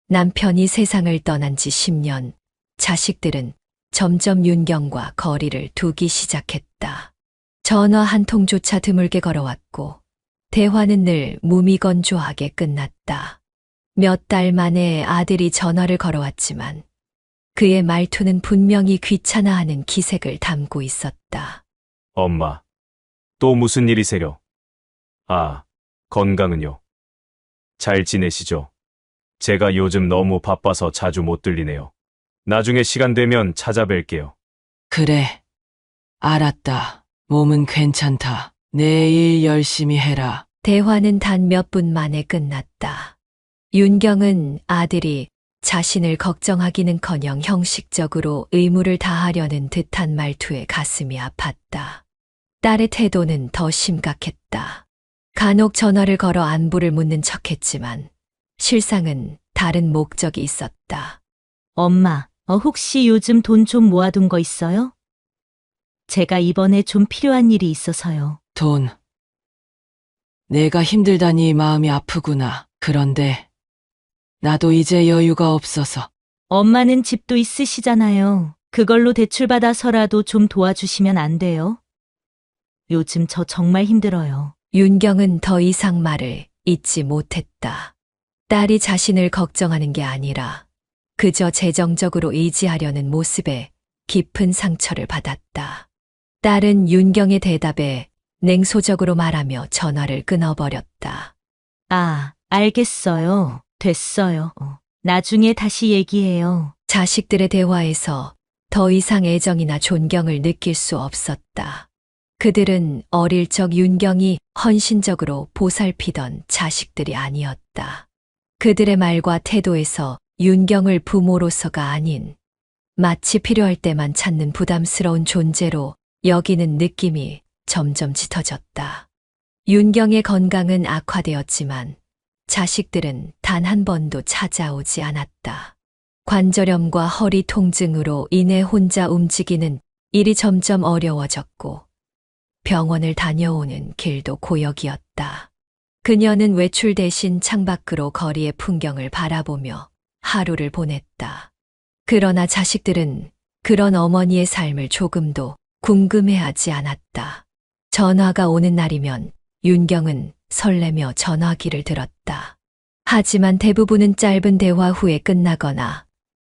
남편이 세상을 떠난 지 10년, 자식들은 점점 윤경과 거리를 두기 시작했다. 전화 한 통조차 드물게 걸어왔고, 대화는 늘 무미건조하게 끝났다. 몇 달 만에 아들이 전화를 걸어왔지만, 그의 말투는 분명히 귀찮아하는 기색을 담고 있었다. 엄마, 또 무슨 일이세요? 아, 건강은요? 잘 지내시죠? 제가 요즘 너무 바빠서 자주 못 들리네요. 나중에 시간 되면 찾아뵐게요. 그래. 알았다. 몸은 괜찮다. 내일 열심히 해라. 대화는 단 몇 분 만에 끝났다. 윤경은 아들이 자신을 걱정하기는커녕 형식적으로 의무를 다하려는 듯한 말투에 가슴이 아팠다. 딸의 태도는 더 심각했다. 간혹 전화를 걸어 안부를 묻는 척했지만 실상은 다른 목적이 있었다. 엄마, 혹시 요즘 돈 좀 모아둔 거 있어요? 제가 이번에 좀 필요한 일이 있어서요. 돈. 내가 힘들다니 마음이 아프구나. 그런데 나도 이제 여유가 없어서. 엄마는 집도 있으시잖아요. 그걸로 대출받아서라도 좀 도와주시면 안 돼요? 요즘 저 정말 힘들어요. 윤경은 더 이상 말을 잇지 못했다. 딸이 자신을 걱정하는 게 아니라 그저 재정적으로 의지하려는 모습에 깊은 상처를 받았다. 딸은 윤경의 대답에 냉소적으로 말하며 전화를 끊어버렸다. 아, 알겠어요. 됐어요. 나중에 다시 얘기해요. 자식들의 대화에서 더 이상 애정이나 존경을 느낄 수 없었다. 그들은 어릴 적 윤경이 헌신적으로 보살피던 자식들이 아니었다. 그들의 말과 태도에서 윤경을 부모로서가 아닌 마치 필요할 때만 찾는 부담스러운 존재로 여기는 느낌이 점점 짙어졌다. 윤경의 건강은 악화되었지만 자식들은 단 한 번도 찾아오지 않았다. 관절염과 허리 통증으로 인해 혼자 움직이는 일이 점점 어려워졌고 병원을 다녀오는 길도 고역이었다. 그녀는 외출 대신 창밖으로 거리의 풍경을 바라보며 하루를 보냈다. 그러나 자식들은 그런 어머니의 삶을 조금도 궁금해하지 않았다. 전화가 오는 날이면 윤경은 설레며 전화기를 들었다. 하지만 대부분은 짧은 대화 후에 끝나거나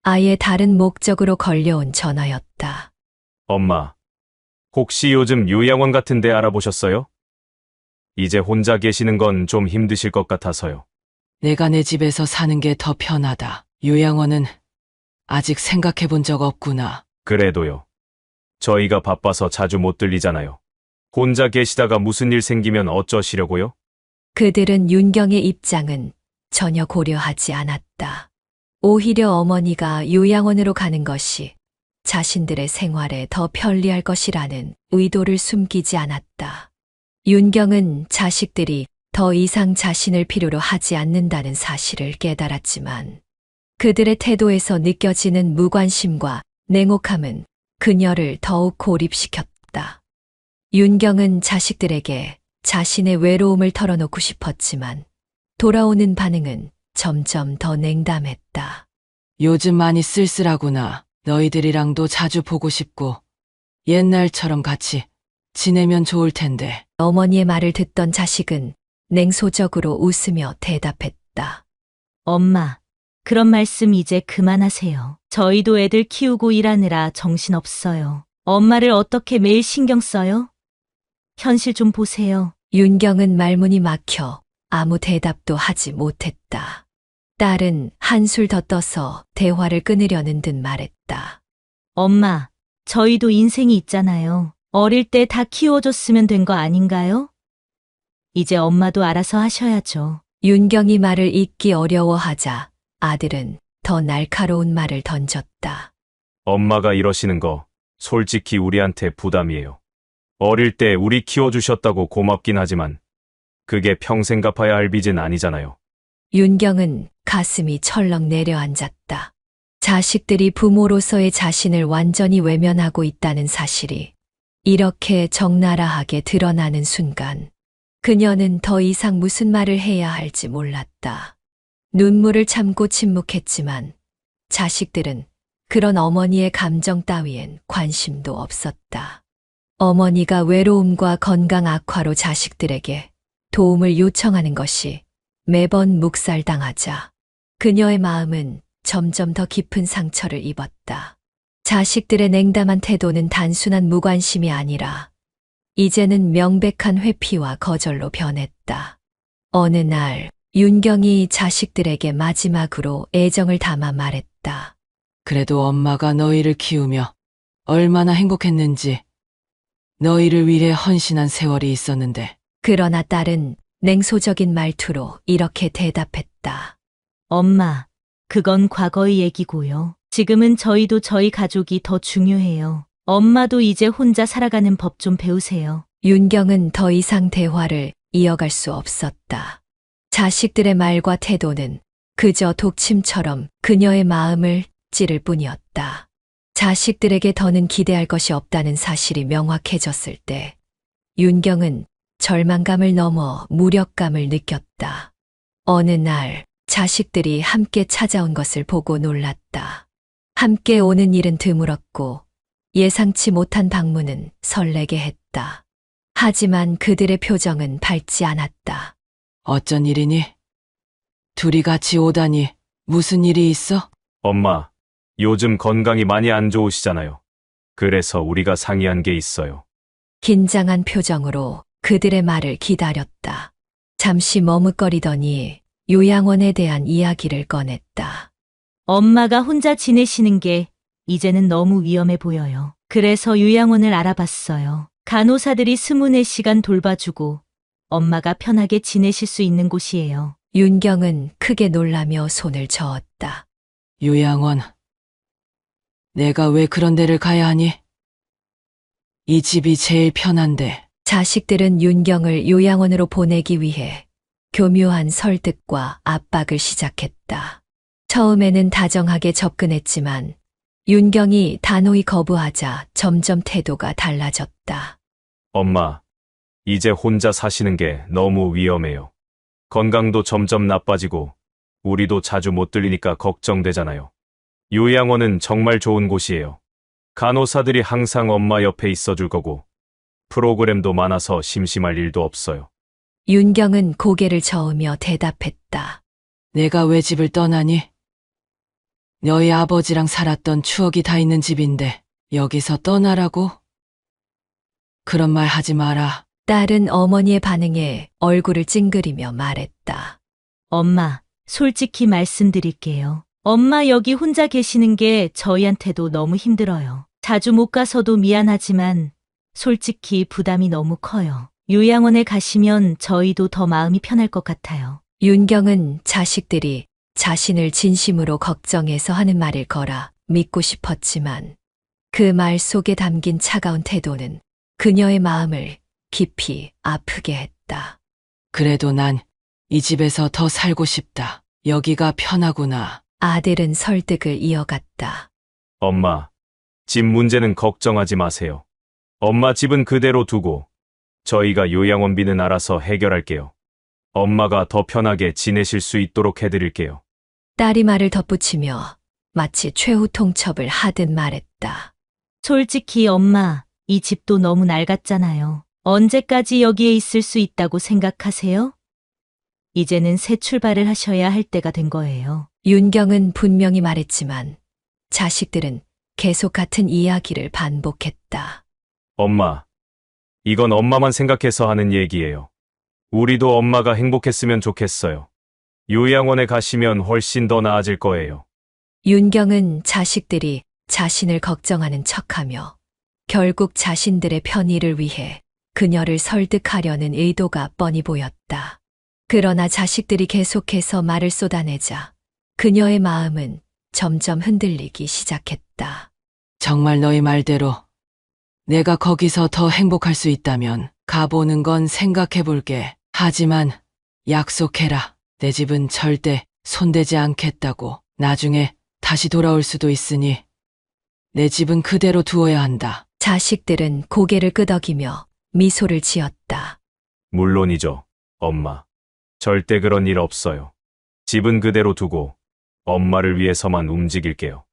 아예 다른 목적으로 걸려온 전화였다. 엄마, 혹시 요즘 요양원 같은 데 알아보셨어요? 이제 혼자 계시는 건 좀 힘드실 것 같아서요. 내가 내 집에서 사는 게 더 편하다. 요양원은 아직 생각해 본 적 없구나. 그래도요. 저희가 바빠서 자주 못 들리잖아요. 혼자 계시다가 무슨 일 생기면 어쩌시려고요? 그들은 윤경의 입장은 전혀 고려하지 않았다. 오히려 어머니가 요양원으로 가는 것이 자신들의 생활에 더 편리할 것이라는 의도를 숨기지 않았다. 윤경은 자식들이 더 이상 자신을 필요로 하지 않는다는 사실을 깨달았지만 그들의 태도에서 느껴지는 무관심과 냉혹함은 그녀를 더욱 고립시켰다. 윤경은 자식들에게 자신의 외로움을 털어놓고 싶었지만 돌아오는 반응은 점점 더 냉담했다. 요즘 많이 쓸쓸하구나. 너희들이랑도 자주 보고 싶고 옛날처럼 같이 지내면 좋을 텐데. 어머니의 말을 듣던 자식은 냉소적으로 웃으며 대답했다. 엄마, 그런 말씀 이제 그만하세요. 저희도 애들 키우고 일하느라 정신없어요. 엄마를 어떻게 매일 신경 써요? 현실 좀 보세요. 윤경은 말문이 막혀 아무 대답도 하지 못했다. 딸은 한술 더 떠서 대화를 끊으려는 듯 말했다. 엄마, 저희도 인생이 있잖아요. 어릴 때 다 키워줬으면 된 거 아닌가요? 이제 엄마도 알아서 하셔야죠. 윤경이 말을 잇기 어려워하자 아들은 더 날카로운 말을 던졌다. 엄마가 이러시는 거 솔직히 우리한테 부담이에요. 어릴 때 우리 키워주셨다고 고맙긴 하지만 그게 평생 갚아야 할 빚은 아니잖아요. 윤경은 가슴이 철렁 내려앉았다. 자식들이 부모로서의 자신을 완전히 외면하고 있다는 사실이 이렇게 적나라하게 드러나는 순간 그녀는 더 이상 무슨 말을 해야 할지 몰랐다. 눈물을 참고 침묵했지만 자식들은 그런 어머니의 감정 따위엔 관심도 없었다. 어머니가 외로움과 건강 악화로 자식들에게 도움을 요청하는 것이 매번 묵살당하자 그녀의 마음은 점점 더 깊은 상처를 입었다. 자식들의 냉담한 태도는 단순한 무관심이 아니라 이제는 명백한 회피와 거절로 변했다. 어느 날 윤경이 자식들에게 마지막으로 애정을 담아 말했다. 그래도 엄마가 너희를 키우며 얼마나 행복했는지 너희를 위해 헌신한 세월이 있었는데 그러나 딸은 냉소적인 말투로 이렇게 대답했다. 엄마, 그건 과거의 얘기고요. 지금은 저희도 저희 가족이 더 중요해요. 엄마도 이제 혼자 살아가는 법 좀 배우세요. 윤경은 더 이상 대화를 이어갈 수 없었다. 자식들의 말과 태도는 그저 독침처럼 그녀의 마음을 찌를 뿐이었다. 자식들에게 더는 기대할 것이 없다는 사실이 명확해졌을 때 윤경은 절망감을 넘어 무력감을 느꼈다. 어느 날 자식들이 함께 찾아온 것을 보고 놀랐다. 함께 오는 일은 드물었고 예상치 못한 방문은 설레게 했다. 하지만 그들의 표정은 밝지 않았다. 어쩐 일이니? 둘이 같이 오다니 무슨 일이 있어? 엄마, 요즘 건강이 많이 안 좋으시잖아요. 그래서 우리가 상의한 게 있어요. 긴장한 표정으로 그들의 말을 기다렸다. 잠시 머뭇거리더니 요양원에 대한 이야기를 꺼냈다. 엄마가 혼자 지내시는 게 이제는 너무 위험해 보여요. 그래서 요양원을 알아봤어요. 간호사들이 24시간 돌봐주고 엄마가 편하게 지내실 수 있는 곳이에요. 윤경은 크게 놀라며 손을 저었다. 요양원. 내가 왜 그런 데를 가야 하니? 이 집이 제일 편한데. 자식들은 윤경을 요양원으로 보내기 위해 교묘한 설득과 압박을 시작했다. 처음에는 다정하게 접근했지만 윤경이 단호히 거부하자 점점 태도가 달라졌다. 엄마, 이제 혼자 사시는 게 너무 위험해요. 건강도 점점 나빠지고 우리도 자주 못 들리니까 걱정되잖아요. 요양원은 정말 좋은 곳이에요. 간호사들이 항상 엄마 옆에 있어줄 거고 프로그램도 많아서 심심할 일도 없어요. 윤경은 고개를 저으며 대답했다. 내가 왜 집을 떠나니? 너희 아버지랑 살았던 추억이 다 있는 집인데 여기서 떠나라고? 그런 말 하지 마라. 딸은 어머니의 반응에 얼굴을 찡그리며 말했다. 엄마, 솔직히 말씀드릴게요. 엄마 여기 혼자 계시는 게 저희한테도 너무 힘들어요. 자주 못 가서도 미안하지만 솔직히 부담이 너무 커요. 요양원에 가시면 저희도 더 마음이 편할 것 같아요. 윤경은 자식들이 자신을 진심으로 걱정해서 하는 말일 거라 믿고 싶었지만 그 말 속에 담긴 차가운 태도는 그녀의 마음을 깊이 아프게 했다. 그래도 난 이 집에서 더 살고 싶다. 여기가 편하구나. 아들은 설득을 이어갔다. 엄마, 집 문제는 걱정하지 마세요. 엄마 집은 그대로 두고 저희가 요양원비는 알아서 해결할게요. 엄마가 더 편하게 지내실 수 있도록 해드릴게요. 딸이 말을 덧붙이며 마치 최후 통첩을 하듯 말했다. 솔직히 엄마, 이 집도 너무 낡았잖아요. 언제까지 여기에 있을 수 있다고 생각하세요? 이제는 새 출발을 하셔야 할 때가 된 거예요. 윤경은 분명히 말했지만 자식들은 계속 같은 이야기를 반복했다. 엄마, 이건 엄마만 생각해서 하는 얘기예요. 우리도 엄마가 행복했으면 좋겠어요. 요양원에 가시면 훨씬 더 나아질 거예요. 윤경은 자식들이 자신을 걱정하는 척하며 결국 자신들의 편의를 위해 그녀를 설득하려는 의도가 뻔히 보였다. 그러나 자식들이 계속해서 말을 쏟아내자 그녀의 마음은 점점 흔들리기 시작했다. 정말 너희 말대로 내가 거기서 더 행복할 수 있다면 가보는 건 생각해볼게. 하지만 약속해라. 내 집은 절대 손대지 않겠다고. 나중에 다시 돌아올 수도 있으니 내 집은 그대로 두어야 한다. 자식들은 고개를 끄덕이며 미소를 지었다. 물론이죠, 엄마. 절대 그런 일 없어요. 집은 그대로 두고 엄마를 위해서만 움직일게요.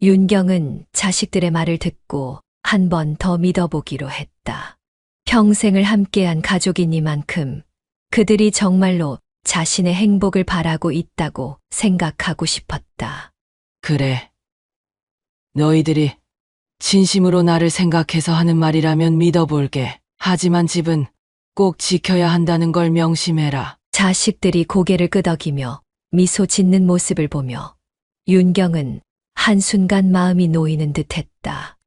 윤경은 자식들의 말을 듣고 한 번 더 믿어보기로 했다. 평생을 함께한 가족이니만큼 그들이 정말로 자신의 행복을 바라고 있다고 생각하고 싶었다. 그래. 너희들이 진심으로 나를 생각해서 하는 말이라면 믿어볼게. 하지만 집은 꼭 지켜야 한다는 걸 명심해라. 자식들이 고개를 끄덕이며 미소 짓는 모습을 보며 윤경은 한순간 마음이 놓이는 듯 했다.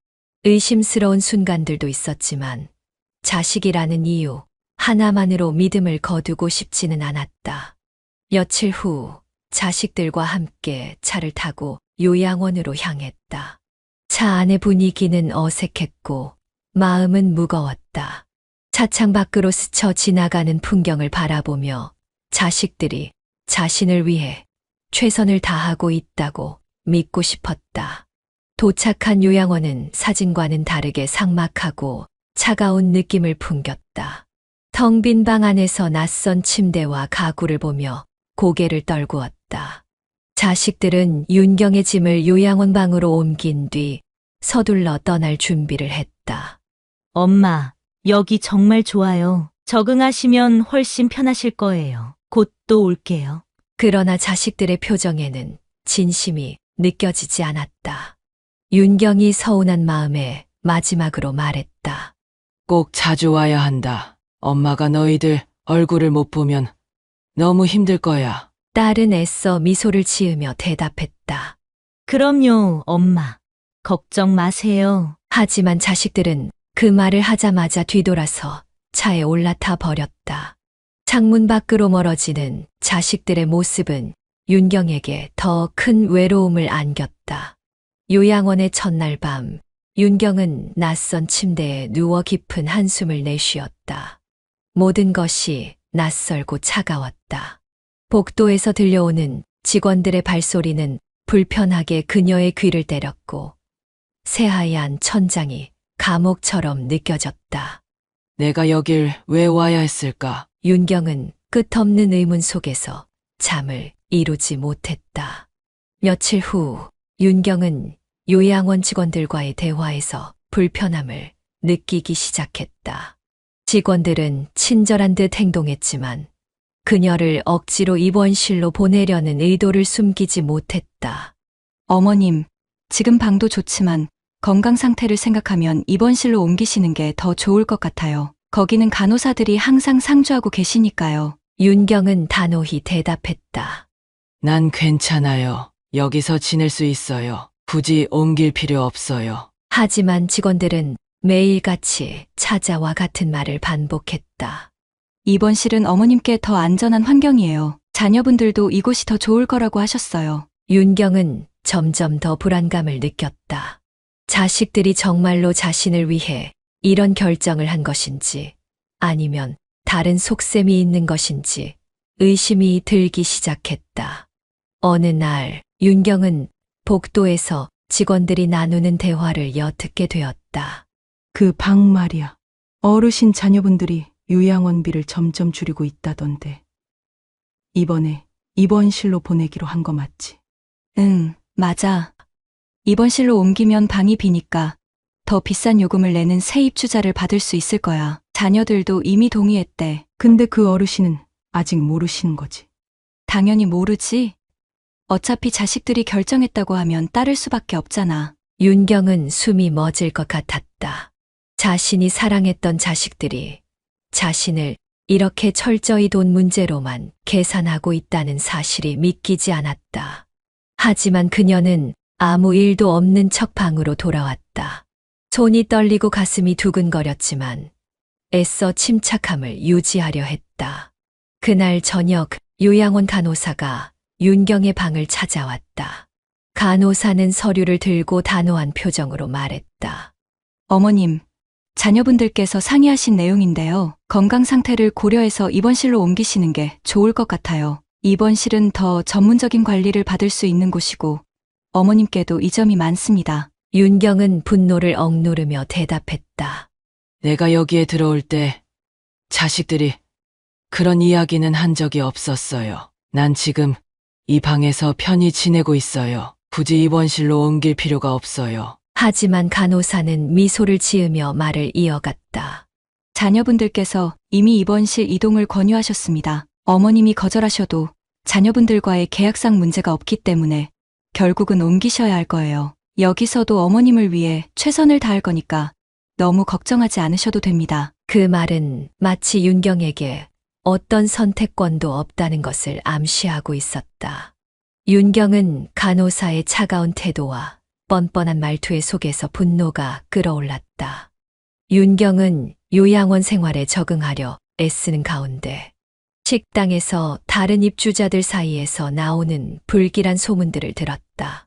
의심스러운 순간들도 있었지만 자식이라는 이유 하나만으로 믿음을 거두고 싶지는 않았다. 며칠 후 자식들과 함께 차를 타고 요양원으로 향했다. 차 안의 분위기는 어색했고 마음은 무거웠다. 차창 밖으로 스쳐 지나가는 풍경을 바라보며 자식들이 자신을 위해 최선을 다하고 있다고 믿고 싶었다. 도착한 요양원은 사진과는 다르게 삭막하고 차가운 느낌을 풍겼다. 텅 빈 방 안에서 낯선 침대와 가구를 보며 고개를 떨구었다. 자식들은 윤경의 짐을 요양원 방으로 옮긴 뒤 서둘러 떠날 준비를 했다. 엄마, 여기 정말 좋아요. 적응하시면 훨씬 편하실 거예요. 곧 또 올게요. 그러나 자식들의 표정에는 진심이 느껴지지 않았다. 윤경이 서운한 마음에 마지막으로 말했다. 꼭 자주 와야 한다. 엄마가 너희들 얼굴을 못 보면 너무 힘들 거야. 딸은 애써 미소를 지으며 대답했다. 그럼요, 엄마. 걱정 마세요. 하지만 자식들은 그 말을 하자마자 뒤돌아서 차에 올라타 버렸다. 창문 밖으로 멀어지는 자식들의 모습은 윤경에게 더 큰 외로움을 안겼다. 요양원의 첫날 밤, 윤경은 낯선 침대에 누워 깊은 한숨을 내쉬었다. 모든 것이 낯설고 차가웠다. 복도에서 들려오는 직원들의 발소리는 불편하게 그녀의 귀를 때렸고 새하얀 천장이 감옥처럼 느껴졌다. 내가 여길 왜 와야 했을까? 윤경은 끝없는 의문 속에서 잠을 이루지 못했다. 며칠 후 윤경은 요양원 직원들과의 대화에서 불편함을 느끼기 시작했다. 직원들은 친절한 듯 행동했지만 그녀를 억지로 입원실로 보내려는 의도를 숨기지 못했다. 어머님, 지금 방도 좋지만 건강 상태를 생각하면 입원실로 옮기시는 게 더 좋을 것 같아요. 거기는 간호사들이 항상 상주하고 계시니까요. 윤경은 단호히 대답했다. 난 괜찮아요. 여기서 지낼 수 있어요. 굳이 옮길 필요 없어요. 하지만 직원들은 매일같이 찾아와 같은 말을 반복했다. 입원실은 어머님께 더 안전한 환경이에요. 자녀분들도 이곳이 더 좋을 거라고 하셨어요. 윤경은 점점 더 불안감을 느꼈다. 자식들이 정말로 자신을 위해 이런 결정을 한 것인지 아니면 다른 속셈이 있는 것인지 의심이 들기 시작했다. 어느 날 윤경은 복도에서 직원들이 나누는 대화를 엿듣게 되었다. 그 방 말이야. 어르신 자녀분들이 요양원비를 점점 줄이고 있다던데. 이번에 입원실로 보내기로 한 거 맞지? 응, 맞아. 입원실로 옮기면 방이 비니까 더 비싼 요금을 내는 새 입주자를 받을 수 있을 거야. 자녀들도 이미 동의했대. 근데 그 어르신은 아직 모르시는 거지. 당연히 모르지. 어차피 자식들이 결정했다고 하면 따를 수밖에 없잖아. 윤경은 숨이 멎을 것 같았다. 자신이 사랑했던 자식들이 자신을 이렇게 철저히 돈 문제로만 계산하고 있다는 사실이 믿기지 않았다. 하지만 그녀는 아무 일도 없는 척 방으로 돌아왔다. 손이 떨리고 가슴이 두근거렸지만 애써 침착함을 유지하려 했다. 그날 저녁 요양원 간호사가 윤경의 방을 찾아왔다. 간호사는 서류를 들고 단호한 표정으로 말했다. 어머님, 자녀분들께서 상의하신 내용인데요. 건강 상태를 고려해서 입원실로 옮기시는 게 좋을 것 같아요. 입원실은 더 전문적인 관리를 받을 수 있는 곳이고 어머님께도 이점이 많습니다. 윤경은 분노를 억누르며 대답했다. 내가 여기에 들어올 때 자식들이 그런 이야기는 한 적이 없었어요. 난 지금 이 방에서 편히 지내고 있어요. 굳이 입원실로 옮길 필요가 없어요. 하지만 간호사는 미소를 지으며 말을 이어갔다. 자녀분들께서 이미 입원실 이동을 권유하셨습니다. 어머님이 거절하셔도 자녀분들과의 계약상 문제가 없기 때문에 결국은 옮기셔야 할 거예요. 여기서도 어머님을 위해 최선을 다할 거니까 너무 걱정하지 않으셔도 됩니다. 그 말은 마치 윤경에게 어떤 선택권도 없다는 것을 암시하고 있었다. 윤경은 간호사의 차가운 태도와 뻔뻔한 말투의 속에서 분노가 끓어올랐다. 윤경은 요양원 생활에 적응하려 애쓰는 가운데 식당에서 다른 입주자들 사이에서 나오는 불길한 소문들을 들었다.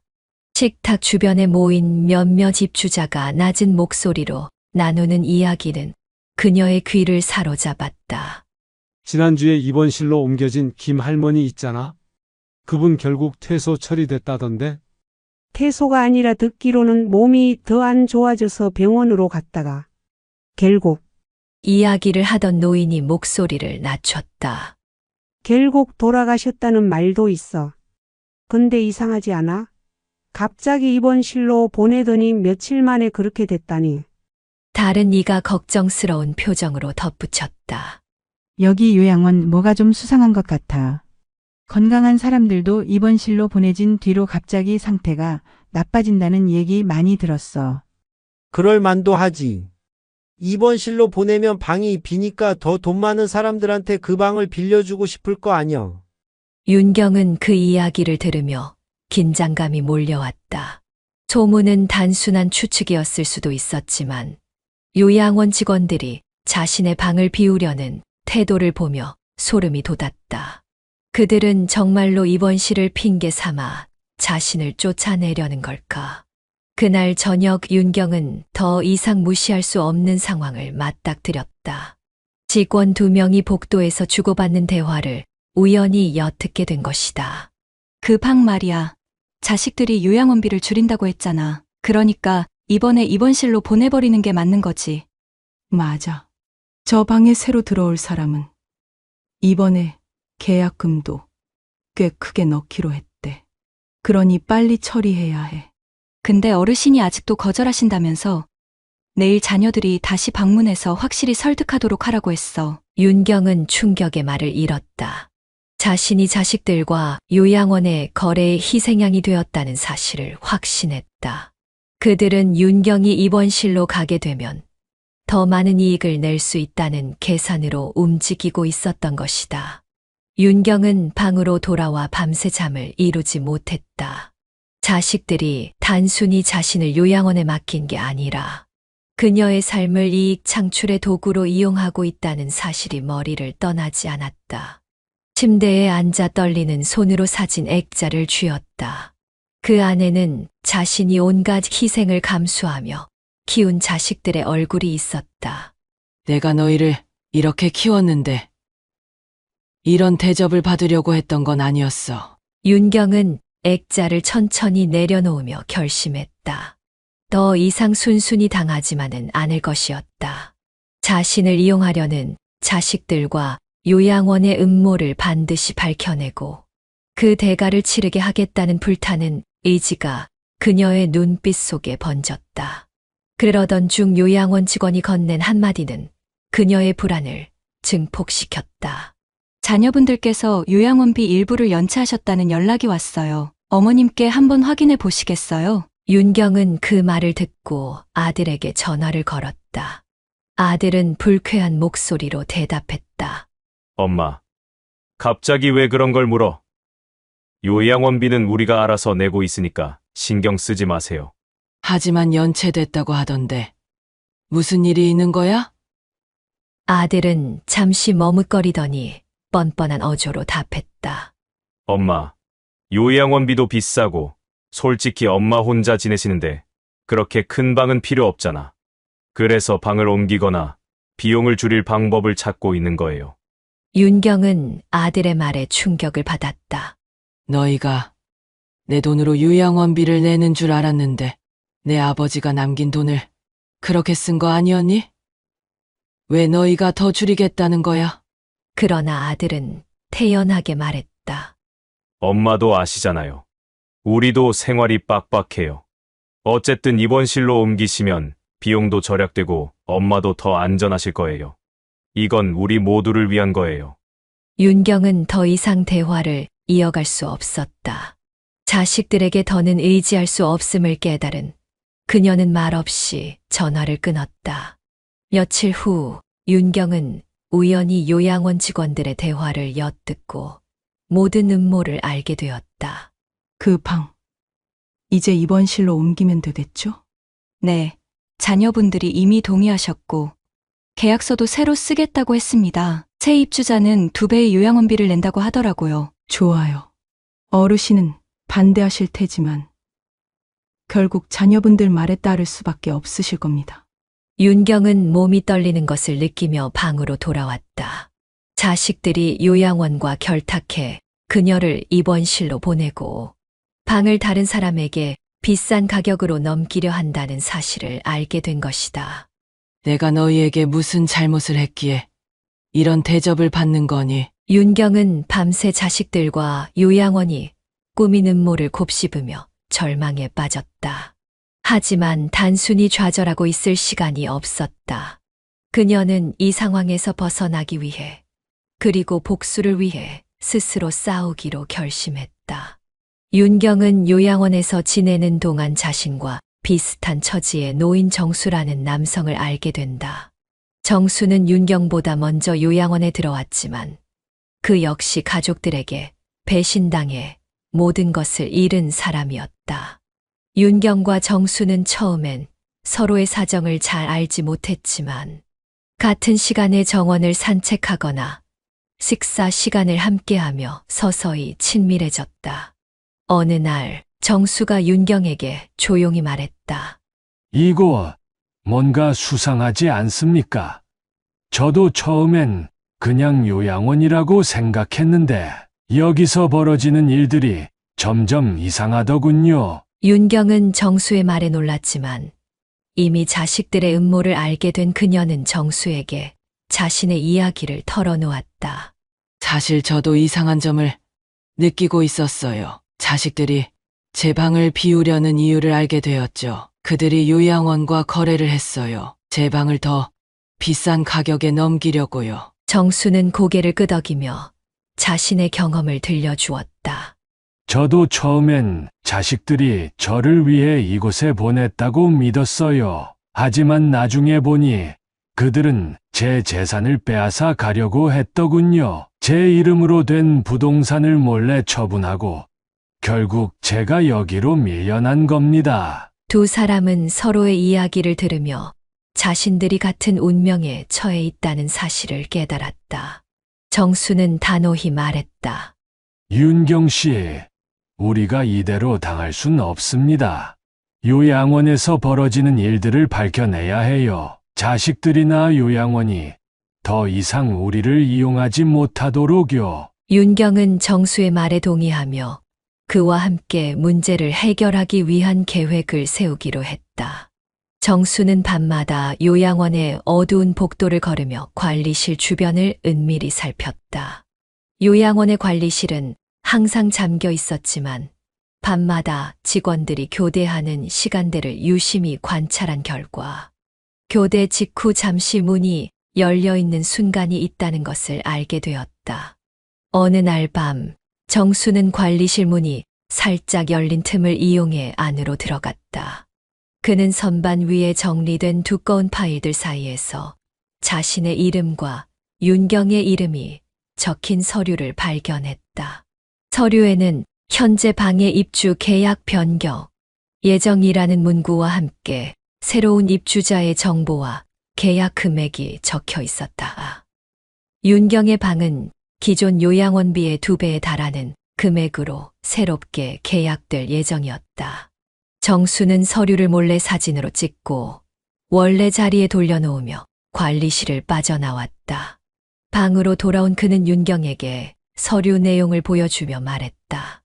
식탁 주변에 모인 몇몇 입주자가 낮은 목소리로 나누는 이야기는 그녀의 귀를 사로잡았다. 지난주에 입원실로 옮겨진 김 할머니 있잖아. 그분 결국 퇴소 처리됐다던데. 퇴소가 아니라 듣기로는 몸이 더 안 좋아져서 병원으로 갔다가 결국 이야기를 하던 노인이 목소리를 낮췄다. 돌아가셨다는 말도 있어. 근데 이상하지 않아? 갑자기 입원실로 보내더니 며칠 만에 그렇게 됐다니. 다른 이가 걱정스러운 표정으로 덧붙였다. 여기 요양원 뭐가 좀 수상한 것 같아. 건강한 사람들도 입원실로 보내진 뒤로 갑자기 상태가 나빠진다는 얘기 많이 들었어. 그럴 만도 하지. 입원실로 보내면 방이 비니까 더 돈 많은 사람들한테 그 방을 빌려주고 싶을 거 아니야. 윤경은 그 이야기를 들으며 긴장감이 몰려왔다. 소문은 단순한 추측이었을 수도 있었지만 요양원 직원들이 자신의 방을 비우려는 태도를 보며 소름이 돋았다. 그들은 정말로 입원실을 핑계 삼아 자신을 쫓아내려는 걸까? 그날 저녁 윤경은 더 이상 무시할 수 없는 상황을 맞닥뜨렸다. 직원 2명이 복도에서 주고받는 대화를 우연히 엿듣게 된 것이다. 그 방 말이야. 자식들이 요양원비를 줄인다고 했잖아. 그러니까 이번에 입원실로 보내버리는 게 맞는 거지. 맞아. 저 방에 새로 들어올 사람은 이번에 계약금도 꽤 크게 넣기로 했대. 그러니 빨리 처리해야 해. 근데 어르신이 아직도 거절하신다면서 내일 자녀들이 다시 방문해서 확실히 설득하도록 하라고 했어. 윤경은 충격의 말을 잃었다. 자신이 자식들과 요양원의 거래의 희생양이 되었다는 사실을 확신했다. 그들은 윤경이 입원실로 가게 되면 더 많은 이익을 낼 수 있다는 계산으로 움직이고 있었던 것이다. 윤경은 방으로 돌아와 밤새 잠을 이루지 못했다. 자식들이 단순히 자신을 요양원에 맡긴 게 아니라 그녀의 삶을 이익 창출의 도구로 이용하고 있다는 사실이 머리를 떠나지 않았다. 침대에 앉아 떨리는 손으로 사진 액자를 쥐었다. 그 안에는 자신이 온갖 희생을 감수하며 키운 자식들의 얼굴이 있었다. 내가 너희를 이렇게 키웠는데 이런 대접을 받으려고 했던 건 아니었어. 윤경은 액자를 천천히 내려놓으며 결심했다. 더 이상 순순히 당하지만은 않을 것이었다. 자신을 이용하려는 자식들과 요양원의 음모를 반드시 밝혀내고 그 대가를 치르게 하겠다는 불타는 의지가 그녀의 눈빛 속에 번졌다. 그러던 중 요양원 직원이 건넨 한마디는 그녀의 불안을 증폭시켰다. 자녀분들께서 요양원비 일부를 연체하셨다는 연락이 왔어요. 어머님께 한번 확인해 보시겠어요? 윤경은 그 말을 듣고 아들에게 전화를 걸었다. 아들은 불쾌한 목소리로 대답했다. 엄마, 갑자기 왜 그런 걸 물어? 요양원비는 우리가 알아서 내고 있으니까 신경 쓰지 마세요. 하지만 연체됐다고 하던데 무슨 일이 있는 거야? 아들은 잠시 머뭇거리더니 뻔뻔한 어조로 답했다. 엄마, 요양원비도 비싸고 솔직히 엄마 혼자 지내시는데 그렇게 큰 방은 필요 없잖아. 그래서 방을 옮기거나 비용을 줄일 방법을 찾고 있는 거예요. 윤경은 아들의 말에 충격을 받았다. 너희가 내 돈으로 요양원비를 내는 줄 알았는데 내 아버지가 남긴 돈을 그렇게 쓴 거 아니었니? 왜 너희가 더 줄이겠다는 거야? 그러나 아들은 태연하게 말했다. 엄마도 아시잖아요. 우리도 생활이 빡빡해요. 어쨌든 입원실로 옮기시면 비용도 절약되고 엄마도 더 안전하실 거예요. 이건 우리 모두를 위한 거예요. 윤경은 더 이상 대화를 이어갈 수 없었다. 자식들에게 더는 의지할 수 없음을 깨달은 그녀는 말없이 전화를 끊었다. 며칠 후 윤경은 우연히 요양원 직원들의 대화를 엿듣고 모든 음모를 알게 되었다. 그 방, 이제 입원실로 옮기면 되겠죠? 네. 자녀분들이 이미 동의하셨고, 계약서도 새로 쓰겠다고 했습니다. 새 입주자는 2배의 요양원비를 낸다고 하더라고요. 좋아요. 어르신은 반대하실 테지만 결국 자녀분들 말에 따를 수밖에 없으실 겁니다. 윤경은 몸이 떨리는 것을 느끼며 방으로 돌아왔다. 자식들이 요양원과 결탁해 그녀를 입원실로 보내고 방을 다른 사람에게 비싼 가격으로 넘기려 한다는 사실을 알게 된 것이다. 내가 너희에게 무슨 잘못을 했기에 이런 대접을 받는 거니? 윤경은 밤새 자식들과 요양원이 꾸민 음모를 곱씹으며 절망에 빠졌다. 하지만 단순히 좌절하고 있을 시간이 없었다. 그녀는 이 상황에서 벗어나기 위해, 그리고 복수를 위해 스스로 싸우기로 결심했다. 윤경은 요양원에서 지내는 동안 자신과 비슷한 처지의 노인 정수라는 남성을 알게 된다. 정수는 윤경보다 먼저 요양원에 들어왔지만 그 역시 가족들에게 배신당해 모든 것을 잃은 사람이었다. 윤경과 정수는 처음엔 서로의 사정을 잘 알지 못했지만 같은 시간에 정원을 산책하거나 식사 시간을 함께하며 서서히 친밀해졌다. 어느 날 정수가 윤경에게 조용히 말했다. 이거 뭔가 수상하지 않습니까? 저도 처음엔 그냥 요양원이라고 생각했는데 여기서 벌어지는 일들이 점점 이상하더군요. 윤경은 정수의 말에 놀랐지만 이미 자식들의 음모를 알게 된 그녀는 정수에게 자신의 이야기를 털어놓았다. 사실 저도 이상한 점을 느끼고 있었어요. 자식들이 제 방을 비우려는 이유를 알게 되었죠. 그들이 요양원과 거래를 했어요. 제 방을 더 비싼 가격에 넘기려고요. 정수는 고개를 끄덕이며 자신의 경험을 들려주었다. 저도 처음엔 자식들이 저를 위해 이곳에 보냈다고 믿었어요. 하지만 나중에 보니 그들은 제 재산을 빼앗아 가려고 했더군요. 제 이름으로 된 부동산을 몰래 처분하고 결국 제가 여기로 밀려난 겁니다. 두 사람은 서로의 이야기를 들으며 자신들이 같은 운명에 처해 있다는 사실을 깨달았다. 정수는 단호히 말했다. 윤경 씨, 우리가 이대로 당할 순 없습니다. 요양원에서 벌어지는 일들을 밝혀내야 해요. 자식들이나 요양원이 더 이상 우리를 이용하지 못하도록요. 윤경은 정수의 말에 동의하며 그와 함께 문제를 해결하기 위한 계획을 세우기로 했다. 정수는 밤마다 요양원의 어두운 복도를 걸으며 관리실 주변을 은밀히 살폈다. 요양원의 관리실은 항상 잠겨 있었지만 밤마다 직원들이 교대하는 시간대를 유심히 관찰한 결과 교대 직후 잠시 문이 열려 있는 순간이 있다는 것을 알게 되었다. 어느 날 밤 정수는 관리실 문이 살짝 열린 틈을 이용해 안으로 들어갔다. 그는 선반 위에 정리된 두꺼운 파일들 사이에서 자신의 이름과 윤경의 이름이 적힌 서류를 발견했다. 서류에는 현재 방의 입주 계약 변경, 예정이라는 문구와 함께 새로운 입주자의 정보와 계약 금액이 적혀 있었다. 윤경의 방은 기존 요양원비의 2배에 달하는 금액으로 새롭게 계약될 예정이었다. 정수는 서류를 몰래 사진으로 찍고 원래 자리에 돌려놓으며 관리실을 빠져나왔다. 방으로 돌아온 그는 윤경에게 서류 내용을 보여주며 말했다.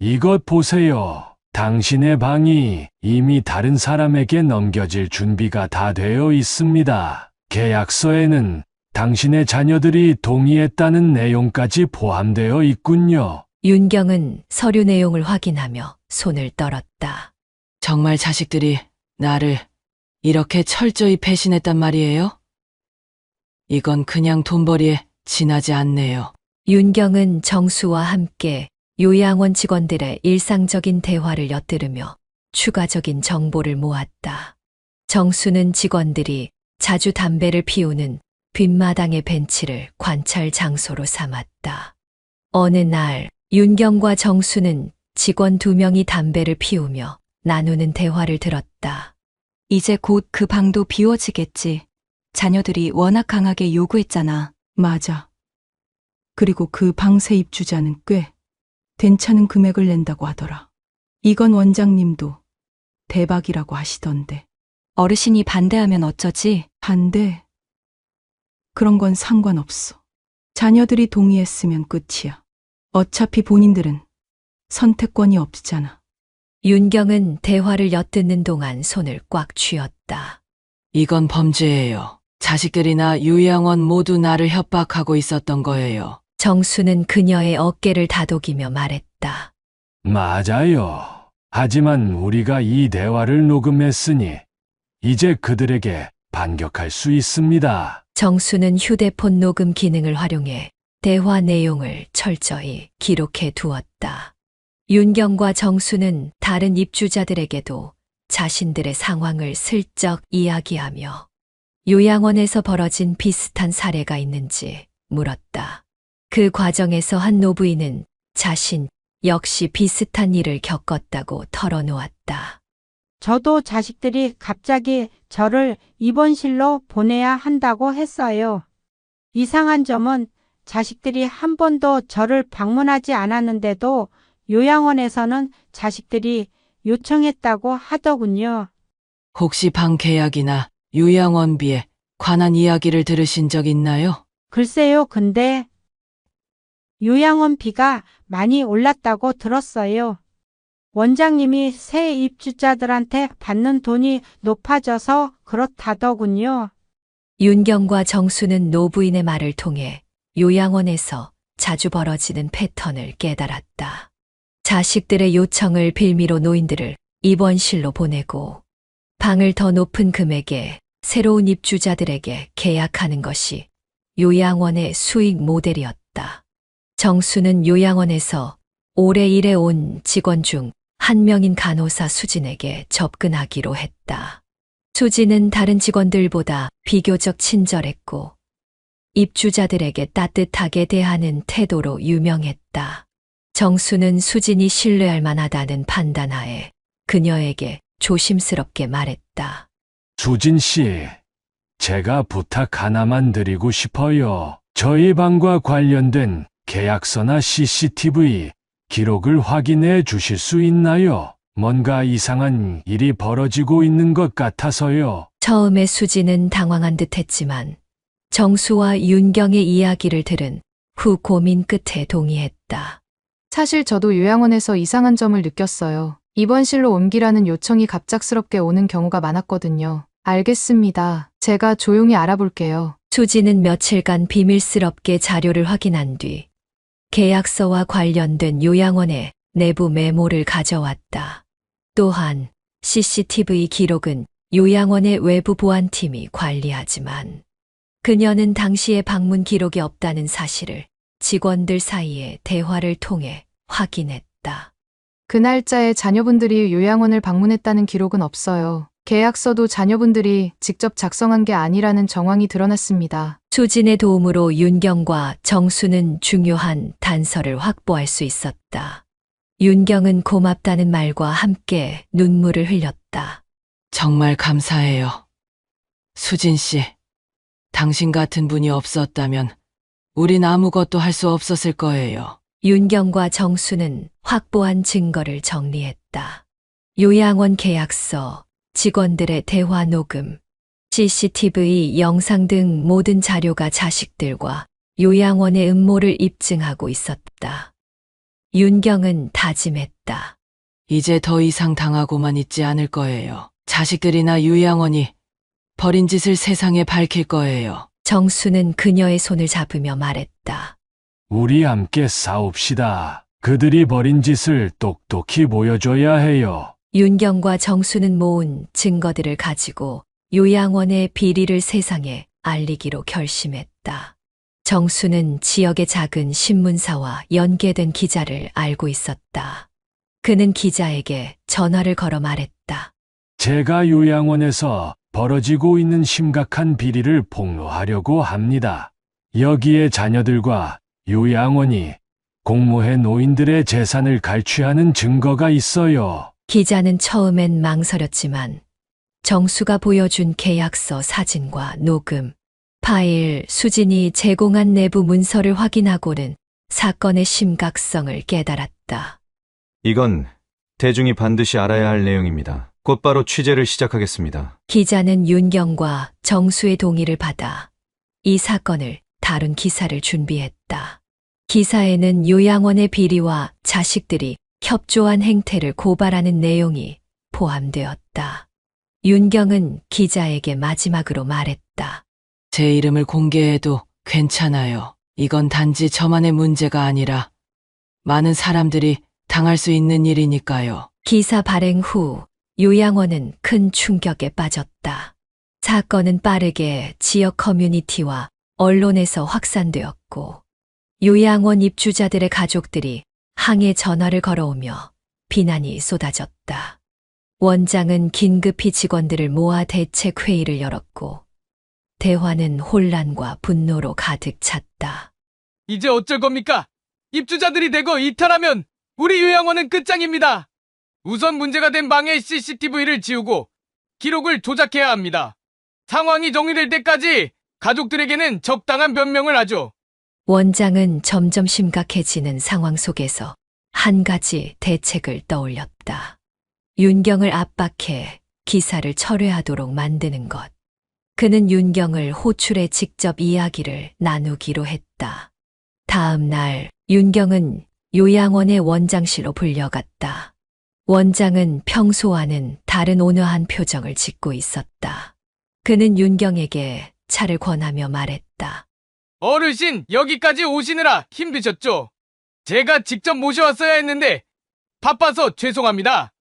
이것 보세요. 당신의 방이 이미 다른 사람에게 넘겨질 준비가 다 되어 있습니다. 계약서에는 당신의 자녀들이 동의했다는 내용까지 포함되어 있군요. 윤경은 서류 내용을 확인하며 손을 떨었다. 정말 자식들이 나를 이렇게 철저히 배신했단 말이에요? 이건 그냥 돈벌이에 지나지 않네요. 윤경은 정수와 함께 요양원 직원들의 일상적인 대화를 엿들으며 추가적인 정보를 모았다. 정수는 직원들이 자주 담배를 피우는 뒷마당의 벤치를 관찰 장소로 삼았다. 어느 날 윤경과 정수는 직원 2명이 담배를 피우며 나누는 대화를 들었다. 이제 곧 그 방도 비워지겠지. 자녀들이 워낙 강하게 요구했잖아. 맞아. 그리고 그 방세 입주자는 꽤 괜찮은 금액을 낸다고 하더라. 이건 원장님도 대박이라고 하시던데. 어르신이 반대하면 어쩌지? 반대? 그런 건 상관없어. 자녀들이 동의했으면 끝이야. 어차피 본인들은 선택권이 없잖아. 윤경은 대화를 엿듣는 동안 손을 꽉 쥐었다. 이건 범죄예요. 자식들이나 요양원 모두 나를 협박하고 있었던 거예요. 정수는 그녀의 어깨를 다독이며 말했다. 맞아요. 하지만 우리가 이 대화를 녹음했으니 이제 그들에게 반격할 수 있습니다. 정수는 휴대폰 녹음 기능을 활용해 대화 내용을 철저히 기록해 두었다. 윤경과 정수는 다른 입주자들에게도 자신들의 상황을 슬쩍 이야기하며 요양원에서 벌어진 비슷한 사례가 있는지 물었다. 그 과정에서 한 노부인은 자신 역시 비슷한 일을 겪었다고 털어놓았다. 저도 자식들이 갑자기 저를 입원실로 보내야 한다고 했어요. 이상한 점은 자식들이 한 번도 저를 방문하지 않았는데도 요양원에서는 자식들이 요청했다고 하더군요. 혹시 방 계약이나 요양원비에 관한 이야기를 들으신 적 있나요? 글쎄요, 근데 요양원비가 많이 올랐다고 들었어요. 원장님이 새 입주자들한테 받는 돈이 높아져서 그렇다더군요. 윤경과 정수는 노부인의 말을 통해 요양원에서 자주 벌어지는 패턴을 깨달았다. 자식들의 요청을 빌미로 노인들을 입원실로 보내고 방을 더 높은 금액에 새로운 입주자들에게 계약하는 것이 요양원의 수익 모델이었다. 정수는 요양원에서 오래 일해온 직원 중 한 명인 간호사 수진에게 접근하기로 했다. 수진은 다른 직원들보다 비교적 친절했고 입주자들에게 따뜻하게 대하는 태도로 유명했다. 정수는 수진이 신뢰할 만하다는 판단하에 그녀에게 조심스럽게 말했다. 수진 씨, 제가 부탁 하나만 드리고 싶어요. 저희 방과 관련된 계약서나 CCTV 기록을 확인해 주실 수 있나요? 뭔가 이상한 일이 벌어지고 있는 것 같아서요. 처음에 수진은 당황한 듯 했지만 정수와 윤경의 이야기를 들은 후 고민 끝에 동의했다. 사실 저도 요양원에서 이상한 점을 느꼈어요. 입원실로 옮기라는 요청이 갑작스럽게 오는 경우가 많았거든요. 알겠습니다. 제가 조용히 알아볼게요. 수진은 며칠간 비밀스럽게 자료를 확인한 뒤 계약서와 관련된 요양원의 내부 메모를 가져왔다. 또한 CCTV 기록은 요양원의 외부 보안팀이 관리하지만 그녀는 당시의 방문 기록이 없다는 사실을 직원들 사이의 대화를 통해 확인했다. 그 날짜에 자녀분들이 요양원을 방문했다는 기록은 없어요. 계약서도 자녀분들이 직접 작성한 게 아니라는 정황이 드러났습니다. 수진의 도움으로 윤경과 정수는 중요한 단서를 확보할 수 있었다. 윤경은 고맙다는 말과 함께 눈물을 흘렸다. 정말 감사해요. 수진 씨, 당신 같은 분이 없었다면 우린 아무것도 할 수 없었을 거예요. 윤경과 정수는 확보한 증거를 정리했다. 요양원 계약서, 직원들의 대화 녹음, CCTV 영상 등 모든 자료가 자식들과 요양원의 음모를 입증하고 있었다. 윤경은 다짐했다. 이제 더 이상 당하고만 있지 않을 거예요. 자식들이나 요양원이 벌인 짓을 세상에 밝힐 거예요. 정수는 그녀의 손을 잡으며 말했다. 우리 함께 싸웁시다. 그들이 벌인 짓을 똑똑히 보여줘야 해요. 윤경과 정수는 모은 증거들을 가지고 요양원의 비리를 세상에 알리기로 결심했다. 정수는 지역의 작은 신문사와 연계된 기자를 알고 있었다. 그는 기자에게 전화를 걸어 말했다. 제가 요양원에서 벌어지고 있는 심각한 비리를 폭로하려고 합니다. 여기에 자녀들과 요양원이 공무해 노인들의 재산을 갈취하는 증거가 있어요. 기자는 처음엔 망설였지만 정수가 보여준 계약서 사진과 녹음, 파일, 수진이 제공한 내부 문서를 확인하고는 사건의 심각성을 깨달았다. 이건 대중이 반드시 알아야 할 내용입니다. 곧바로 취재를 시작하겠습니다. 기자는 윤경과 정수의 동의를 받아 이 사건을 다룬 기사를 준비했다. 기사에는 요양원의 비리와 자식들이 협조한 행태를 고발하는 내용이 포함되었다. 윤경은 기자에게 마지막으로 말했다. 제 이름을 공개해도 괜찮아요. 이건 단지 저만의 문제가 아니라 많은 사람들이 당할 수 있는 일이니까요. 기사 발행 후 요양원은 큰 충격에 빠졌다. 사건은 빠르게 지역 커뮤니티와 언론에서 확산되었고 요양원 입주자들의 가족들이 항해 전화를 걸어오며 비난이 쏟아졌다. 원장은 긴급히 직원들을 모아 대책 회의를 열었고 대화는 혼란과 분노로 가득 찼다. 이제 어쩔 겁니까? 입주자들이 대거 이탈하면 우리 요양원은 끝장입니다. 우선 문제가 된 방의 CCTV를 지우고 기록을 조작해야 합니다. 상황이 정리될 때까지 가족들에게는 적당한 변명을 하죠. 원장은 점점 심각해지는 상황 속에서 한 가지 대책을 떠올렸다. 윤경을 압박해 기사를 철회하도록 만드는 것. 그는 윤경을 호출해 직접 이야기를 나누기로 했다. 다음 날 윤경은 요양원의 원장실로 불려갔다. 원장은 평소와는 다른 온화한 표정을 짓고 있었다. 그는 윤경에게 차를 권하며 말했다. 어르신, 여기까지 오시느라 힘드셨죠? 제가 직접 모셔왔어야 했는데 바빠서 죄송합니다.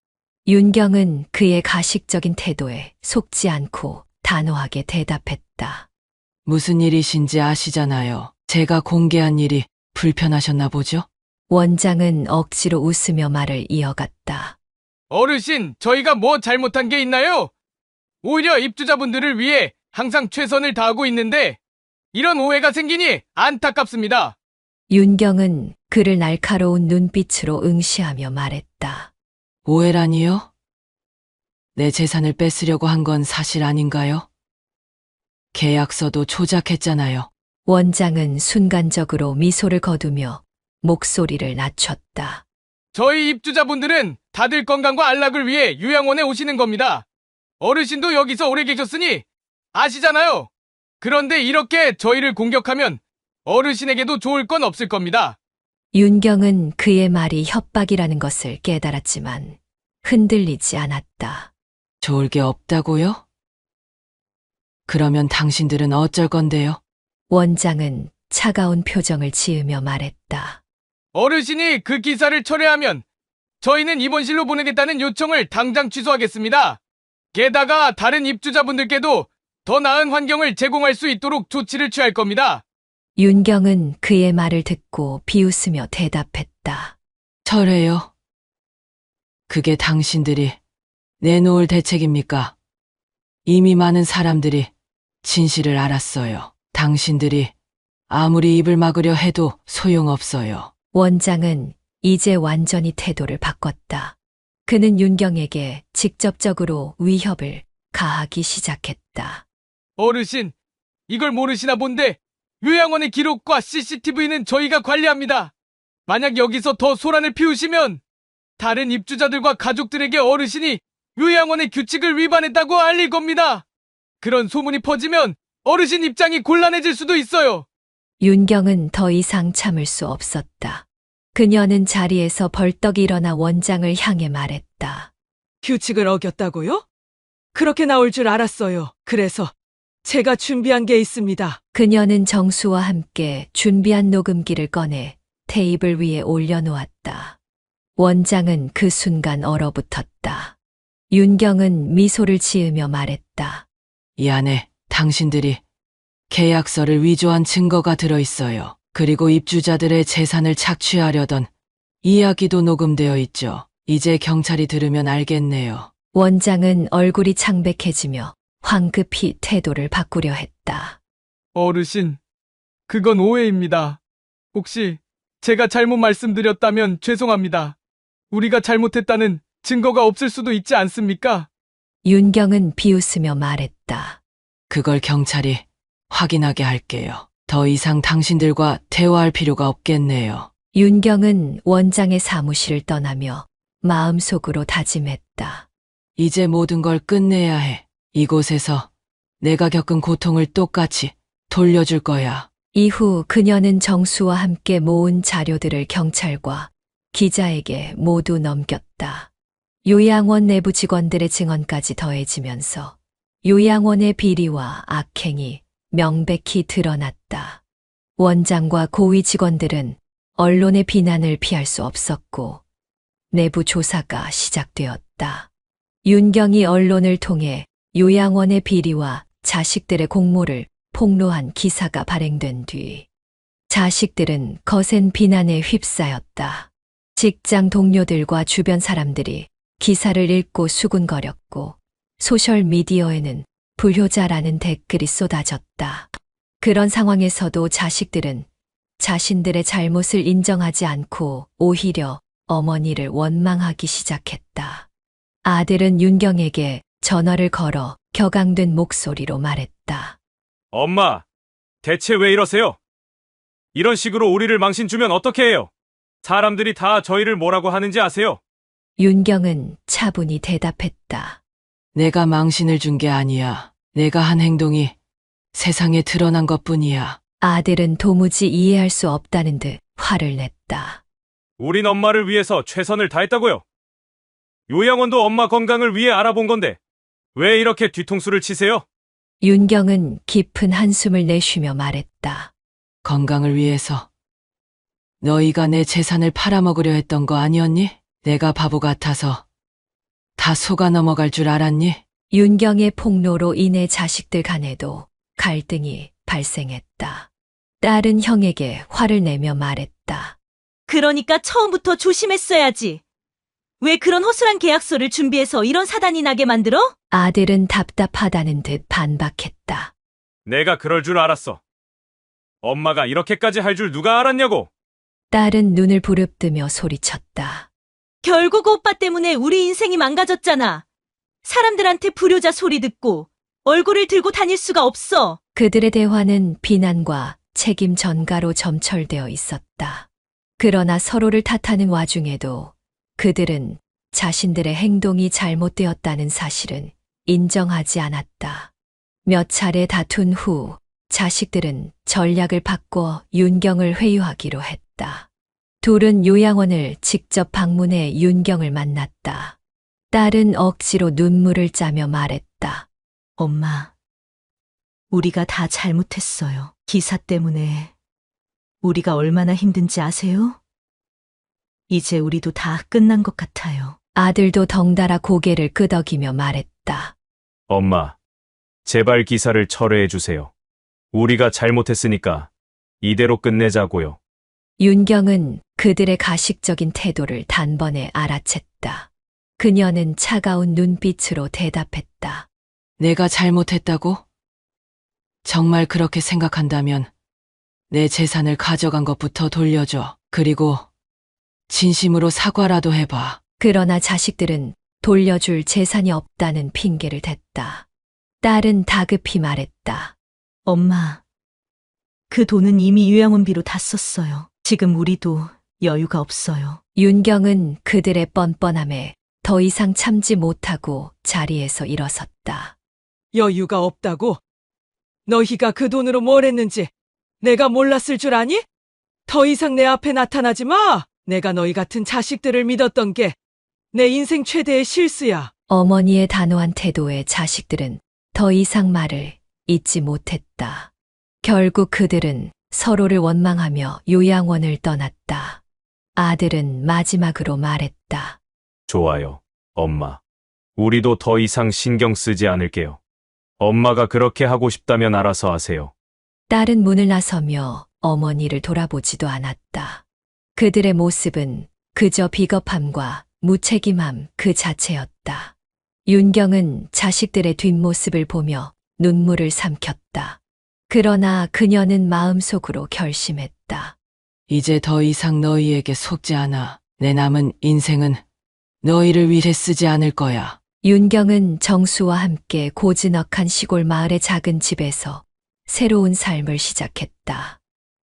윤경은 그의 가식적인 태도에 속지 않고 단호하게 대답했다. 무슨 일이신지 아시잖아요. 제가 공개한 일이 불편하셨나 보죠? 원장은 억지로 웃으며 말을 이어갔다. 어르신, 저희가 뭐 잘못한 게 있나요? 오히려 입주자분들을 위해 항상 최선을 다하고 있는데 이런 오해가 생기니 안타깝습니다. 윤경은 그를 날카로운 눈빛으로 응시하며 말했다. 오해라니요? 내 재산을 뺏으려고 한 건 사실 아닌가요? 계약서도 조작했잖아요. 원장은 순간적으로 미소를 거두며 목소리를 낮췄다. 저희 입주자분들은 다들 건강과 안락을 위해 요양원에 오시는 겁니다. 어르신도 여기서 오래 계셨으니 아시잖아요. 그런데 이렇게 저희를 공격하면 어르신에게도 좋을 건 없을 겁니다. 윤경은 그의 말이 협박이라는 것을 깨달았지만 흔들리지 않았다. 좋을 게 없다고요? 그러면 당신들은 어쩔 건데요? 원장은 차가운 표정을 지으며 말했다. 어르신이 그 기사를 철회하면 저희는 입원실로 보내겠다는 요청을 당장 취소하겠습니다. 게다가 다른 입주자분들께도 더 나은 환경을 제공할 수 있도록 조치를 취할 겁니다. 윤경은 그의 말을 듣고 비웃으며 대답했다. 철회요? 그게 당신들이 내놓을 대책입니까? 이미 많은 사람들이 진실을 알았어요. 당신들이 아무리 입을 막으려 해도 소용없어요. 원장은 이제 완전히 태도를 바꿨다. 그는 윤경에게 직접적으로 위협을 가하기 시작했다. 어르신, 이걸 모르시나 본데 요양원의 기록과 CCTV는 저희가 관리합니다. 만약 여기서 더 소란을 피우시면 다른 입주자들과 가족들에게 어르신이 요양원의 규칙을 위반했다고 알릴 겁니다. 그런 소문이 퍼지면 어르신 입장이 곤란해질 수도 있어요. 윤경은 더 이상 참을 수 없었다. 그녀는 자리에서 벌떡 일어나 원장을 향해 말했다. 규칙을 어겼다고요? 그렇게 나올 줄 알았어요. 그래서 제가 준비한 게 있습니다. 그녀는 정수와 함께 준비한 녹음기를 꺼내 테이블 위에 올려놓았다. 원장은 그 순간 얼어붙었다. 윤경은 미소를 지으며 말했다. 이 안에 당신들이 계약서를 위조한 증거가 들어있어요. 그리고 입주자들의 재산을 착취하려던 이야기도 녹음되어 있죠. 이제 경찰이 들으면 알겠네요. 원장은 얼굴이 창백해지며 황급히 태도를 바꾸려 했다. 어르신, 그건 오해입니다. 혹시 제가 잘못 말씀드렸다면 죄송합니다. 우리가 잘못했다는 증거가 없을 수도 있지 않습니까? 윤경은 비웃으며 말했다. 그걸 경찰이 확인하게 할게요. 더 이상 당신들과 대화할 필요가 없겠네요. 윤경은 원장의 사무실을 떠나며 마음속으로 다짐했다. 이제 모든 걸 끝내야 해. 이곳에서 내가 겪은 고통을 똑같이 돌려줄 거야. 이후 그녀는 정수와 함께 모은 자료들을 경찰과 기자에게 모두 넘겼다. 요양원 내부 직원들의 증언까지 더해지면서 요양원의 비리와 악행이 명백히 드러났다. 원장과 고위 직원들은 언론의 비난을 피할 수 없었고 내부 조사가 시작되었다. 윤경이 언론을 통해 요양원의 비리와 자식들의 공모를 폭로한 기사가 발행된 뒤 자식들은 거센 비난에 휩싸였다. 직장 동료들과 주변 사람들이 기사를 읽고 수군거렸고 소셜미디어에는 불효자라는 댓글이 쏟아졌다. 그런 상황에서도 자식들은 자신들의 잘못을 인정하지 않고 오히려 어머니를 원망하기 시작했다. 아들은 윤경에게 전화를 걸어 격앙된 목소리로 말했다. 엄마, 대체 왜 이러세요? 이런 식으로 우리를 망신 주면 어떻게 해요? 사람들이 다 저희를 뭐라고 하는지 아세요? 윤경은 차분히 대답했다. 내가 망신을 준 게 아니야. 내가 한 행동이 세상에 드러난 것뿐이야. 아들은 도무지 이해할 수 없다는 듯 화를 냈다. 우린 엄마를 위해서 최선을 다했다고요. 요양원도 엄마 건강을 위해 알아본 건데 왜 이렇게 뒤통수를 치세요? 윤경은 깊은 한숨을 내쉬며 말했다. 건강을 위해서 너희가 내 재산을 팔아먹으려 했던 거 아니었니? 내가 바보 같아서 다 속아 넘어갈 줄 알았니? 윤경의 폭로로 인해 자식들 간에도 갈등이 발생했다. 딸은 형에게 화를 내며 말했다. 그러니까 처음부터 조심했어야지. 왜 그런 허술한 계약서를 준비해서 이런 사단이 나게 만들어? 아들은 답답하다는 듯 반박했다. 내가 그럴 줄 알았어. 엄마가 이렇게까지 할 줄 누가 알았냐고. 딸은 눈을 부릅뜨며 소리쳤다. 결국 오빠 때문에 우리 인생이 망가졌잖아. 사람들한테 불효자 소리 듣고 얼굴을 들고 다닐 수가 없어. 그들의 대화는 비난과 책임 전가로 점철되어 있었다. 그러나 서로를 탓하는 와중에도 그들은 자신들의 행동이 잘못되었다는 사실은 인정하지 않았다. 몇 차례 다툰 후 자식들은 전략을 바꿔 윤경을 회유하기로 했다. 둘은 요양원을 직접 방문해 윤경을 만났다. 딸은 억지로 눈물을 짜며 말했다. 엄마, 우리가 다 잘못했어요. 기사 때문에 우리가 얼마나 힘든지 아세요? 이제 우리도 다 끝난 것 같아요. 아들도 덩달아 고개를 끄덕이며 말했다. 엄마, 제발 기사를 철회해 주세요. 우리가 잘못했으니까 이대로 끝내자고요. 윤경은 그들의 가식적인 태도를 단번에 알아챘다. 그녀는 차가운 눈빛으로 대답했다. 내가 잘못했다고? 정말 그렇게 생각한다면 내 재산을 가져간 것부터 돌려줘. 그리고 진심으로 사과라도 해봐. 그러나 자식들은 돌려줄 재산이 없다는 핑계를 댔다. 딸은 다급히 말했다. 엄마, 그 돈은 이미 요양원비로 다 썼어요. 지금 우리도 여유가 없어요. 윤경은 그들의 뻔뻔함에 더 이상 참지 못하고 자리에서 일어섰다. 여유가 없다고? 너희가 그 돈으로 뭘 했는지 내가 몰랐을 줄 아니? 더 이상 내 앞에 나타나지 마! 내가 너희 같은 자식들을 믿었던 게 내 인생 최대의 실수야. 어머니의 단호한 태도에 자식들은 더 이상 말을 잇지 못했다. 결국 그들은 서로를 원망하며 요양원을 떠났다. 아들은 마지막으로 말했다. 좋아요, 엄마. 우리도 더 이상 신경 쓰지 않을게요. 엄마가 그렇게 하고 싶다면 알아서 하세요. 딸은 문을 나서며 어머니를 돌아보지도 않았다. 그들의 모습은 그저 비겁함과 무책임함 그 자체였다. 윤경은 자식들의 뒷모습을 보며 눈물을 삼켰다. 그러나 그녀는 마음속으로 결심했다. 이제 더 이상 너희에게 속지 않아. 내 남은 인생은 너희를 위해 쓰지 않을 거야. 윤경은 정수와 함께 고즈넉한 시골 마을의 작은 집에서 새로운 삶을 시작했다.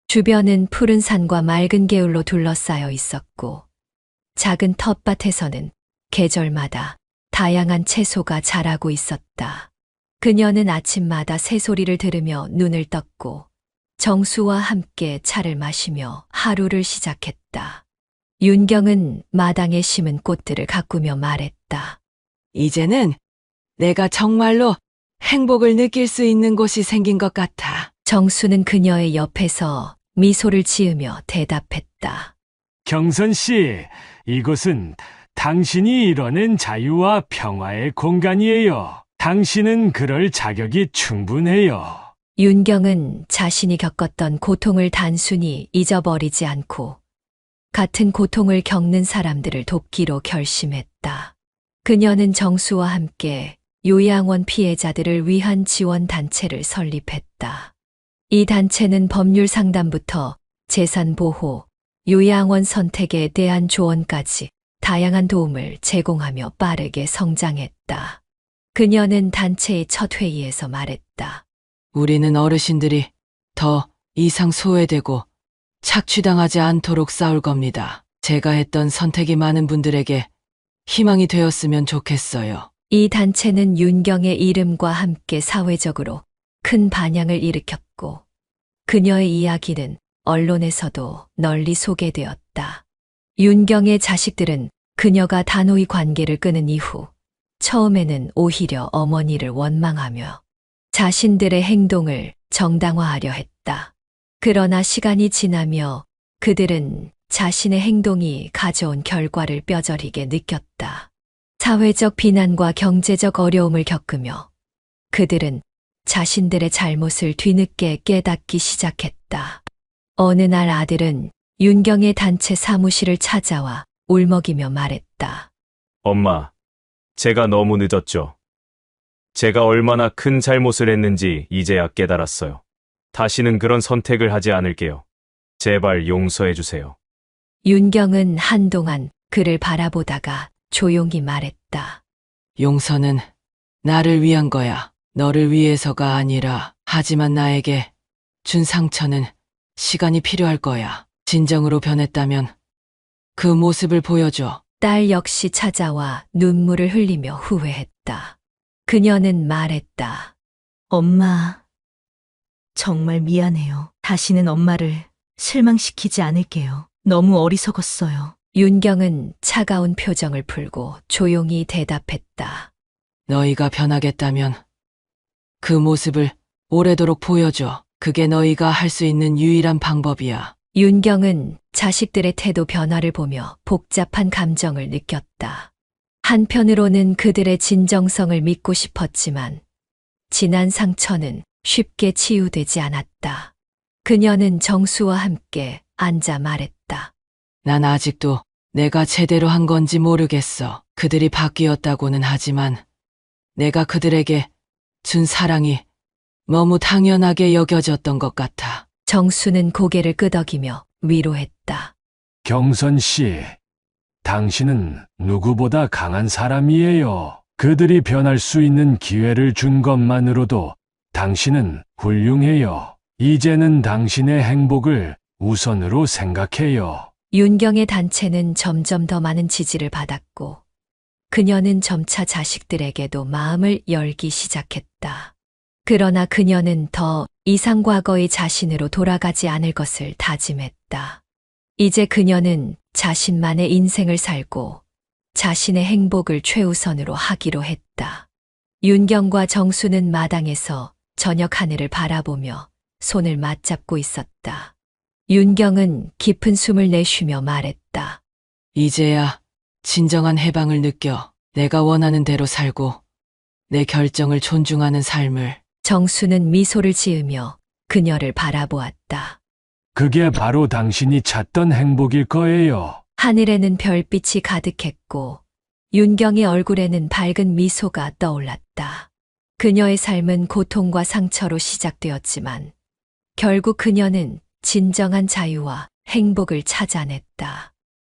주변은 푸른 산과 맑은 개울로 둘러싸여 있었고, 작은 텃밭에서는 계절마다 다양한 채소가 자라고 있었다. 그녀는 아침마다 새소리를 들으며 눈을 떴고, 정수와 함께 차를 마시며 하루를 시작했다. 윤경은 마당에 심은 꽃들을 가꾸며 말했다. 이제는 내가 정말로 행복을 느낄 수 있는 곳이 생긴 것 같아. 정수는 그녀의 옆에서 미소를 지으며 대답했다. 경선 씨, 이곳은 당신이 이뤄낸 자유와 평화의 공간이에요. 당신은 그럴 자격이 충분해요. 윤경은 자신이 겪었던 고통을 단순히 잊어버리지 않고 같은 고통을 겪는 사람들을 돕기로 결심했다. 그녀는 정수와 함께 요양원 피해자들을 위한 지원 단체를 설립했다. 이 단체는 법률 상담부터 재산 보호, 요양원 선택에 대한 조언까지 다양한 도움을 제공하며 빠르게 성장했다. 그녀는 단체의 첫 회의에서 말했다. 우리는 어르신들이 더 이상 소외되고 착취당하지 않도록 싸울 겁니다. 제가 했던 선택이 많은 분들에게 희망이 되었으면 좋겠어요. 이 단체는 윤경의 이름과 함께 사회적으로 큰 반향을 일으켰고, 그녀의 이야기는 언론에서도 널리 소개되었다. 윤경의 자식들은 그녀가 단호히 관계를 끊은 이후 처음에는 오히려 어머니를 원망하며 자신들의 행동을 정당화하려 했다. 그러나 시간이 지나며 그들은 자신의 행동이 가져온 결과를 뼈저리게 느꼈다. 사회적 비난과 경제적 어려움을 겪으며 그들은 자신들의 잘못을 뒤늦게 깨닫기 시작했다. 어느 날 아들은 윤경의 단체 사무실을 찾아와 울먹이며 말했다. 엄마, 제가 너무 늦었죠. 제가 얼마나 큰 잘못을 했는지 이제야 깨달았어요. 다시는 그런 선택을 하지 않을게요. 제발 용서해 주세요. 윤경은 한동안 그를 바라보다가 조용히 말했다. 용서는 나를 위한 거야. 너를 위해서가 아니라. 하지만 나에게 준 상처는 시간이 필요할 거야. 진정으로 변했다면 그 모습을 보여줘. 딸 역시 찾아와 눈물을 흘리며 후회했다. 그녀는 말했다. 엄마, 정말 미안해요. 다시는 엄마를 실망시키지 않을게요. 너무 어리석었어요. 윤경은 차가운 표정을 풀고 조용히 대답했다. 너희가 변하겠다면 그 모습을 오래도록 보여줘. 그게 너희가 할 수 있는 유일한 방법이야. 윤경은 자식들의 태도 변화를 보며 복잡한 감정을 느꼈다. 한편으로는 그들의 진정성을 믿고 싶었지만 지난 상처는 쉽게 치유되지 않았다. 그녀는 정수와 함께 앉아 말했다. 난 아직도 내가 제대로 한 건지 모르겠어. 그들이 바뀌었다고는 하지만 내가 그들에게 준 사랑이 너무 당연하게 여겨졌던 것 같아. 정수는 고개를 끄덕이며 위로했다. 경선 씨, 당신은 누구보다 강한 사람이에요. 그들이 변할 수 있는 기회를 준 것만으로도 당신은 훌륭해요. 이제는 당신의 행복을 우선으로 생각해요. 윤경의 단체는 점점 더 많은 지지를 받았고 그녀는 점차 자식들에게도 마음을 열기 시작했다. 그러나 그녀는 더 이상 과거의 자신으로 돌아가지 않을 것을 다짐했다. 이제 그녀는 자신만의 인생을 살고 자신의 행복을 최우선으로 하기로 했다. 윤경과 정수는 마당에서 저녁 하늘을 바라보며 손을 맞잡고 있었다. 윤경은 깊은 숨을 내쉬며 말했다. 이제야 진정한 해방을 느껴 내가 원하는 대로 살고 내 결정을 존중하는 삶을. 정수는 미소를 지으며 그녀를 바라보았다. 그게 바로 당신이 찾던 행복일 거예요. 하늘에는 별빛이 가득했고 윤경의 얼굴에는 밝은 미소가 떠올랐다. 그녀의 삶은 고통과 상처로 시작되었지만 결국 그녀는 진정한 자유와 행복을 찾아냈다.